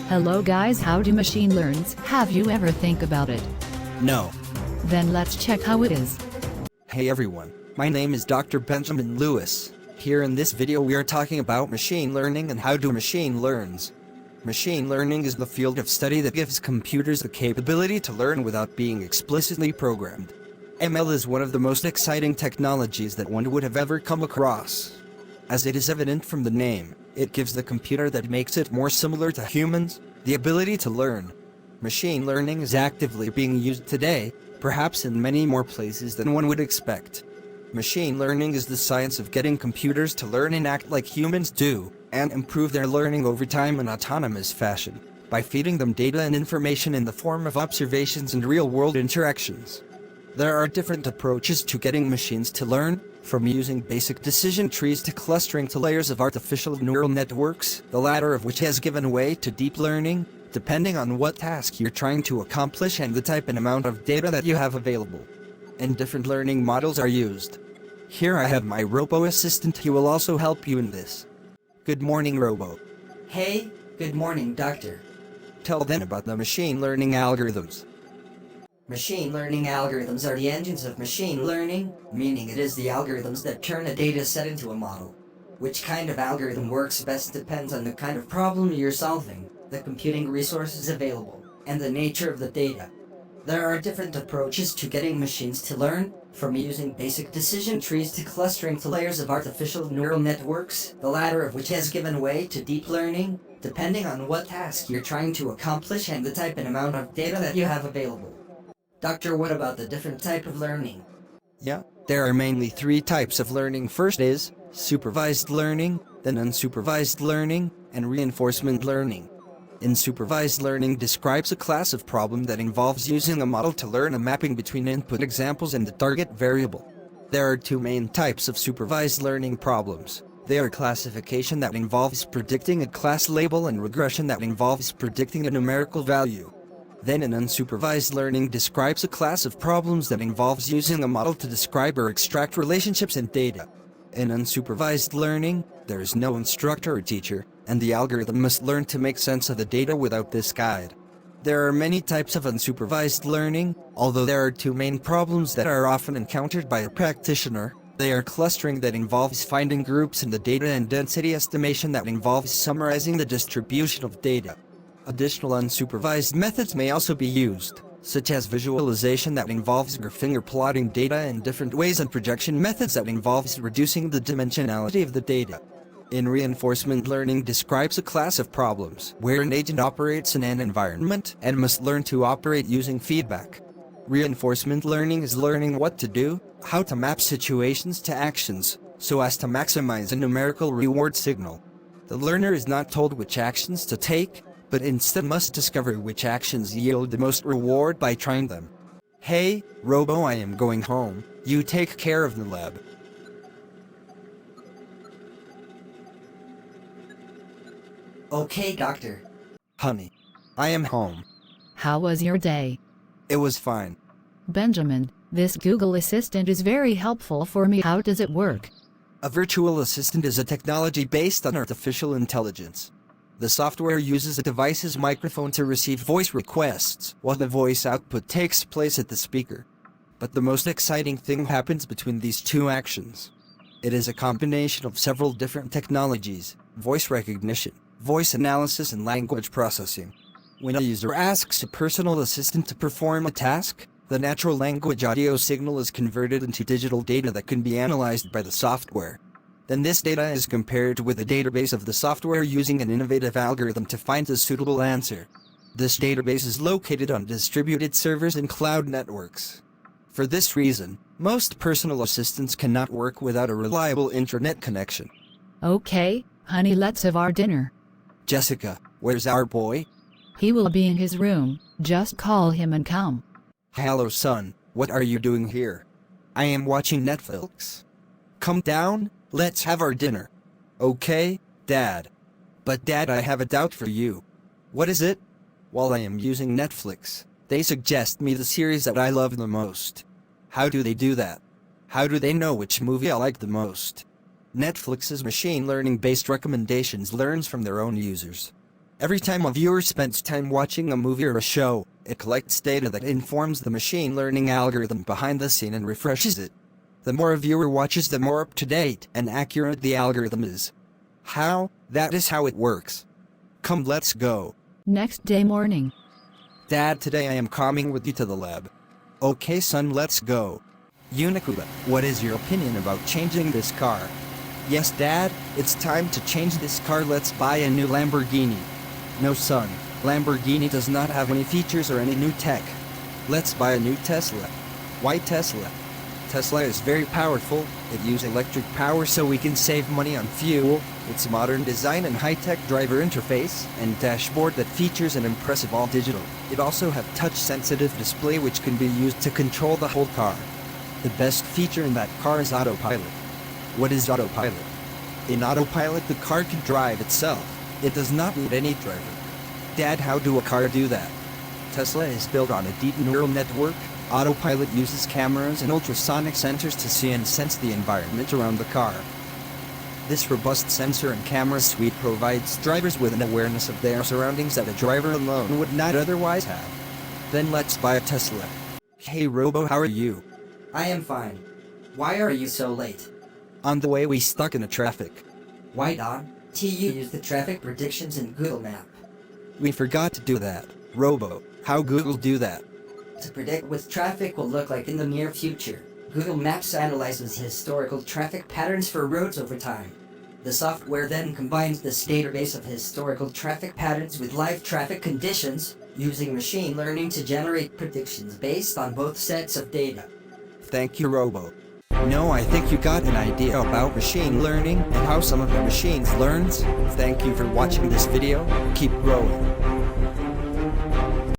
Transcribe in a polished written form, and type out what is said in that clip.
Hello guys, how do machine learns? Have you ever think about it? No. Then let's check how it is. Hey everyone, my name is Dr. Benjamin Lewis. Here in this video we are talking about machine learning and how do machine learns. Machine learning is the field of study that gives computers the capability to learn without being explicitly programmed. ML is one of the most exciting technologies that one would have ever come across. As it is evident from the name, it gives the computer that makes it more similar to humans the ability to learn. Machine learning is actively being used today, perhaps in many more places than one would expect. Machine learning is the science of getting computers to learn and act like humans do, and improve their learning over time in autonomous fashion, by feeding them data and information in the form of observations and real-world interactions. There are different approaches to getting machines to learn, from using basic decision trees to clustering to layers of artificial neural networks, the latter of which has given way to deep learning, depending on what task you're trying to accomplish and the type and amount of data that you have available. And different learning models are used. Here I have my robo assistant. He will also help you in this. Good morning, Robo. Hey, good morning, Doctor. Tell them about the machine learning algorithms. Machine learning algorithms are the engines of machine learning, meaning it is the algorithms that turn a data set into a model. Which kind of algorithm works best depends on the kind of problem you're solving, the computing resources available, and the nature of the data. There are different approaches to getting machines to learn, from using basic decision trees to clustering to layers of artificial neural networks, the latter of which has given way to deep learning, depending on what task you're trying to accomplish and the type and amount of data that you have available. Doctor, what about the different type of learning? Yeah, there are mainly three types of learning. First is supervised learning, then unsupervised learning, and reinforcement learning. Unsupervised learning describes a class of problem that involves using a model to learn a mapping between input examples and the target variable. There are two main types of supervised learning problems. They are classification that involves predicting a class label and regression that involves predicting a numerical value. Then an unsupervised learning describes a class of problems that involves using a model to describe or extract relationships in data. In unsupervised learning, there is no instructor or teacher, and the algorithm must learn to make sense of the data without this guide. There are many types of unsupervised learning, although there are two main problems that are often encountered by a practitioner. They are clustering that involves finding groups in the data and density estimation that involves summarizing the distribution of data. Additional unsupervised methods may also be used, such as visualization that involves graphing or plotting data in different ways and projection methods that involves reducing the dimensionality of the data. In reinforcement learning describes a class of problems where an agent operates in an environment and must learn to operate using feedback. Reinforcement learning is learning what to do, how to map situations to actions, so as to maximize a numerical reward signal. The learner is not told which actions to take, but instead must discover which actions yield the most reward by trying them. Hey, Robo, I am going home. You take care of the lab. Okay, Doctor. Honey, I am home. How was your day? It was fine. Benjamin, this Google Assistant is very helpful for me. How does it work? A virtual assistant is a technology based on artificial intelligence. The software uses a device's microphone to receive voice requests, while the voice output takes place at the speaker. But the most exciting thing happens between these two actions. It is a combination of several different technologies: voice recognition, voice analysis, and language processing. When a user asks a personal assistant to perform a task, the natural language audio signal is converted into digital data that can be analyzed by the software. Then this data is compared with a database of the software using an innovative algorithm to find a suitable answer. This database is located on distributed servers and cloud networks. For this reason, most personal assistants cannot work without a reliable internet connection. Okay, honey, let's have our dinner. Jessica, where's our boy? He will be in his room, just call him and come. Hello, son, what are you doing here? I am watching Netflix. Come down, let's have our dinner. Okay, Dad. But Dad, I have a doubt for you. What is it? While I am using Netflix, they suggest me the series that I love the most. How do they do that? How do they know which movie I like the most? Netflix's machine learning-based recommendations learns from their own users. Every time a viewer spends time watching a movie or a show, it collects data that informs the machine learning algorithm behind the scene and refreshes it. The more a viewer watches, the more up-to-date and accurate the algorithm is. How? That is how it works. Come, let's go. Next day morning. Dad, today I am coming with you to the lab. Okay son, let's go. Unicuda, what is your opinion about changing this car? Yes Dad, it's time to change this car, let's buy a new Lamborghini. No son, Lamborghini does not have any features or any new tech. Let's buy a new Tesla. Why Tesla? Tesla is very powerful, it uses electric power so we can save money on fuel, its modern design and high-tech driver interface, and dashboard that features an impressive all-digital. It also has touch-sensitive display which can be used to control the whole car. The best feature in that car is autopilot. What is autopilot? In autopilot the car can drive itself. It does not need any driver. Dad, how do a car do that? Tesla is built on a deep neural network. Autopilot uses cameras and ultrasonic sensors to see and sense the environment around the car. This robust sensor and camera suite provides drivers with an awareness of their surroundings that a driver alone would not otherwise have. Then let's buy a Tesla. Hey Robo, how are you? I am fine. Why are you so late? On the way we stuck in the traffic. Why Don? TU used the traffic predictions in Google Map. We forgot to do that. Robo, how Google do that? To predict what traffic will look like in the near future, Google Maps analyzes historical traffic patterns for roads over time. The software then combines this database of historical traffic patterns with live traffic conditions, using machine learning to generate predictions based on both sets of data. Thank you, Robo. No, I think you got an idea about machine learning and how some of the machines learns. Thank you for watching this video. Keep growing.